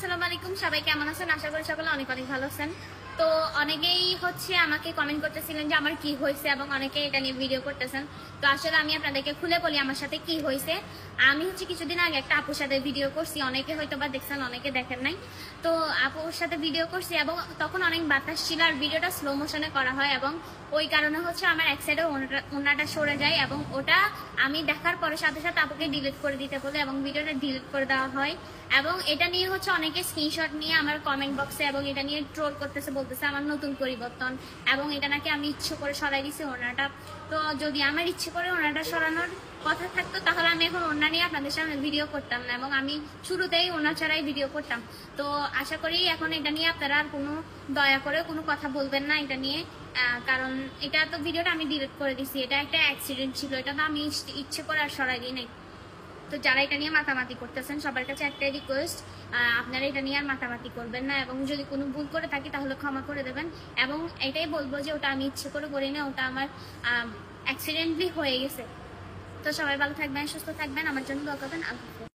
আসসালামু আলাইকুম, সবাই কেমন আছেন? আশা করি সকলে অনেক অনেক ভালো আছেন। তো অনেকেই আমাকে কমেন্ট করতেছিলেন যে আমার কি হয়েছে এবং অনেকে এটা নিয়ে ভিডিও করতেছেন। তো আসলে আমি আপনাদেরকে খুলে বলি আমার সাথে কি হয়েছে। আমি কিছুদিন আগে একটা আপুর সাথে ভিডিও করছি, অনেকে হয়তো বা দেখছেন, অনেকে দেখেন নাই। তো আপুর সাথে ভিডিও করছি এবং তখন অনেক বাতাস ছিল আর ভিডিওটা স্লো মোশনে করা হয় এবং ওই কারণে আমার এক সাইডে ওনাটা সরে যায় এবং ওটা আমি দেখার পরে সাথে সাথে আপুকে ডিলিট করে দিতে বলে এবং ভিডিওটা ডিলিট করে দেওয়া হয়। এবং এটা নিয়ে অনেকে স্ক্রিনশট নিয়ে আমার কমেন্ট বক্সে এবং এটা নিয়ে ট্রোল করতেছে, বলতেছে আমার নতুন পরিবর্তন এবং এটা নাকি আমি ইচ্ছে করে সরাই দিছি ওনাটা। তো যদি আমার ইচ্ছে করে ওনাটা সরানোর কথা থাকতো তাহলে আমি এখন ওনা নিয়ে আপনাদের সামনে ভিডিও করতাম না এবং আমি শুরুতেই ওনা ছাড়াই ভিডিও করতাম। তো আশা করি এখন এটা নিয়ে আপনারা আর কোনো দয়া করে কোনো কথা বলবেন না এটা নিয়ে, কারণ এটা তো ভিডিওটা আমি ডিলিট করে দিছি। এটা একটা অ্যাক্সিডেন্ট ছিল, এটা তো আমি ইচ্ছে করে আর সরাই দিই নাই। তো যারা এটা নিয়ে মাতামাতি করতেছেন সবার কাছে একটাই রিকোয়েস্ট, আপনারা এটা নিয়ে আর মাতামাতি করবেন না এবং যদি কোনো ভুল করে থাকি তাহলে ক্ষমা করে দেবেন। এবং এটাই বলবো যে ওটা আমি ইচ্ছে করে করি না, ওটা আমার অ্যাক্সিডেন্টলি হয়ে গেছে। তো সবাই ভালো থাকবেন, সুস্থ থাকবেন, আমার জন্য দোয়া করবেন। আল্লাহ হাফেজ।